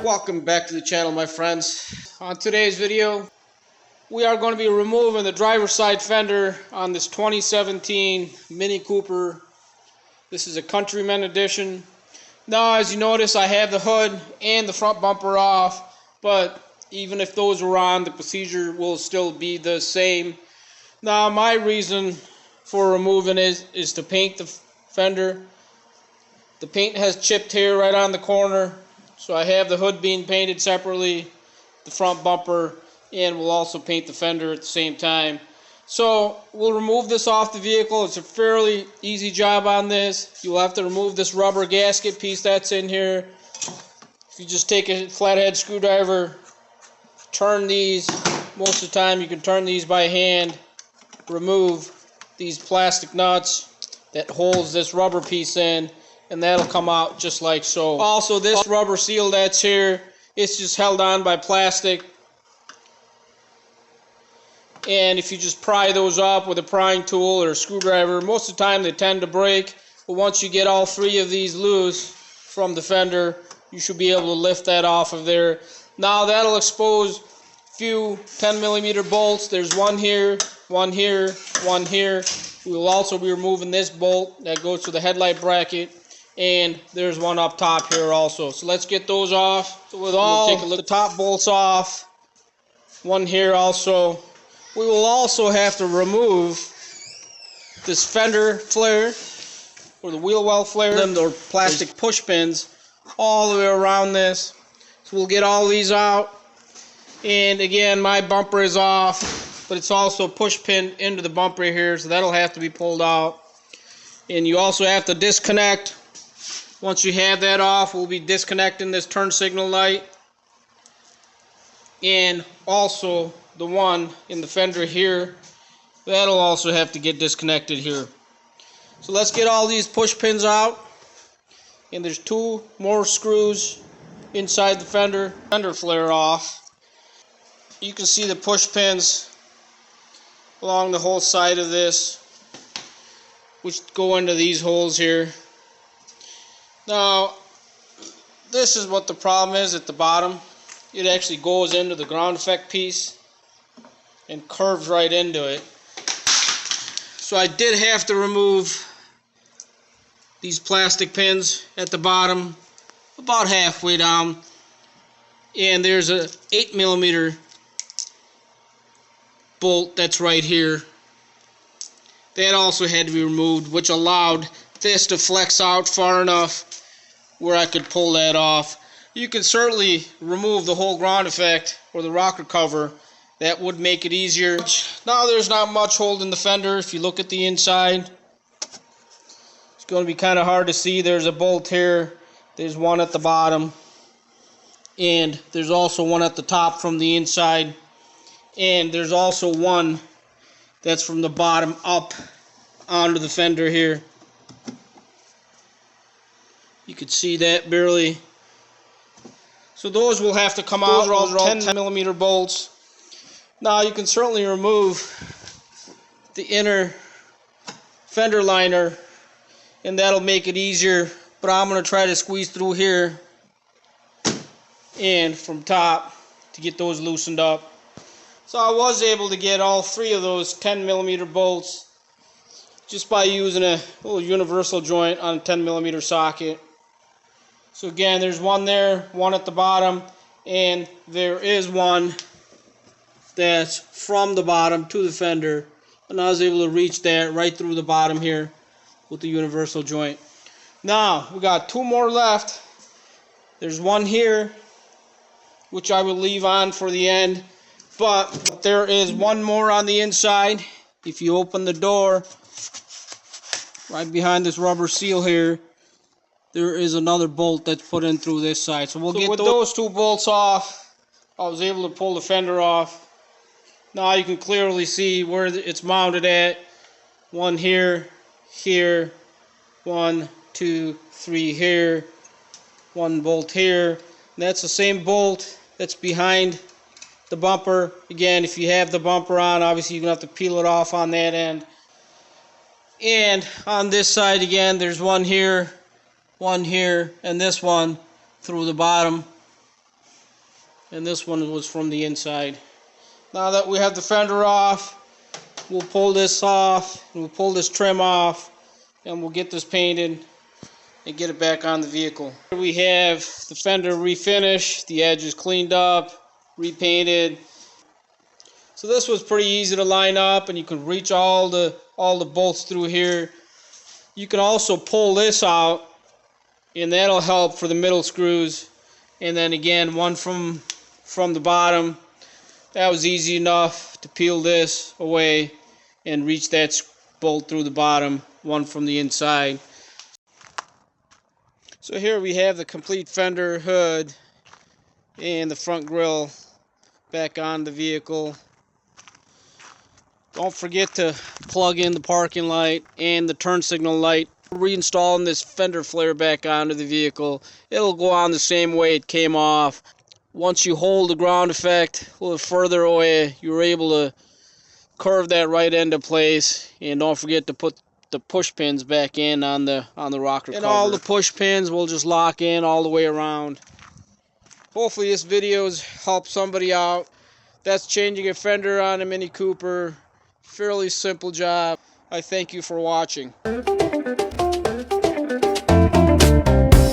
Welcome back to the channel, my friends. On today's video, we are going to be removing the driver's side fender on this 2017 Mini Cooper. This is a Countryman edition. Now, as you notice, I have the hood and the front bumper off, but even if those were on, the procedure will still be the same. Now, my reason for removing it is to paint the fender. The paint has chipped here right on the corner, so I have the hood being painted separately, the front bumper, and we'll also paint the fender at the same time. So we'll remove this off the vehicle. It's a fairly easy job on this. You'll have to remove this rubber gasket piece that's in here. If you just take a flathead screwdriver, turn these. Most of the time you can turn these by hand. Remove these plastic nuts that holds this rubber piece in, and that'll come out just like so. Also, this rubber seal that's here, it's just held on by plastic. And if you just pry those up with a prying tool or a screwdriver, most of the time they tend to break. But once you get all three of these loose from the fender, you should be able to lift that off of there. Now that'll expose a few 10mm bolts. There's one here, one here, one here. We will also be removing this bolt that goes to the headlight bracket. And there's one up top here also. So let's get those off. So with all we'll take a look at the top bolts off. One here also. We will also have to remove this fender flare or the wheel well flare. Them are plastic push pins all the way around this. So we'll get all these out. And again, my bumper is off, but it's also push pin into the bumper here, so that'll have to be pulled out. And you also have to disconnect. Once you have that off, we'll be disconnecting this turn signal light. And also the one in the fender here, that'll also have to get disconnected here. So let's get all these push pins out. And there's two more screws inside the fender flare off. You can see the push pins along the whole side of this, which go into these holes here. Now, this is what the problem is at the bottom. It actually goes into the ground effect piece and curves right into it. So I did have to remove these plastic pins at the bottom, about halfway down. And there's a 8mm bolt that's right here. That also had to be removed, which allowed this to flex out far enough where I could pull that off. You can certainly remove the whole ground effect or the rocker cover. That would make it easier. Now there's not much holding the fender. If you look at the inside, it's going to be kind of hard to see. There's a bolt here. There's one at the bottom. And there's also one at the top from the inside. And there's also one that's from the bottom up onto the fender here. You can see that barely. So those will have to come out. Those are all 10mm bolts. Now you can certainly remove the inner fender liner, and that'll make it easier. But I'm going to try to squeeze through here and from top to get those loosened up. So I was able to get all three of those 10mm bolts just by using a little universal joint on a 10mm socket. So again, there's one there, one at the bottom, and there is one that's from the bottom to the fender, and I was able to reach that right through the bottom here with the universal joint. Now we got two more left. There's one here, which I will leave on for the end, but there is one more on the inside. If you open the door right behind this rubber seal here, there is another bolt that's put in through this side. So we'll get with those two bolts off. I was able to pull the fender off. Now you can clearly see where it's mounted at. One here, here, 1, 2, 3 here, one bolt here. And that's the same bolt that's behind the bumper. Again, if you have the bumper on, obviously you're going to have to peel it off on that end. And on this side again, there's one here one here, and this one through the bottom, and this one was from the inside. Now that we have the fender off, we'll pull this off, and we'll pull this trim off, and we'll get this painted and get it back on the vehicle. Here we have the fender refinished, the edges cleaned up, repainted. So this was pretty easy to line up, and you can reach all the bolts through here. You can also pull this out, and that'll help for the middle screws. And then again, one from the bottom. That was easy enough to peel this away and reach that bolt through the bottom, one from the inside. So here we have the complete fender, hood, and the front grille back on the vehicle. Don't forget to plug in the parking light and the turn signal light. Reinstalling this fender flare back onto the vehicle. It'll go on the same way it came off. Once you hold the ground effect a little further away, you're able to curve that right end of place. And don't forget to put the push pins back in on the rocker cover. And all the push pins will just lock in all the way around. Hopefully this video has helped somebody out. That's changing a fender on a Mini Cooper. Fairly simple job. I thank you for watching.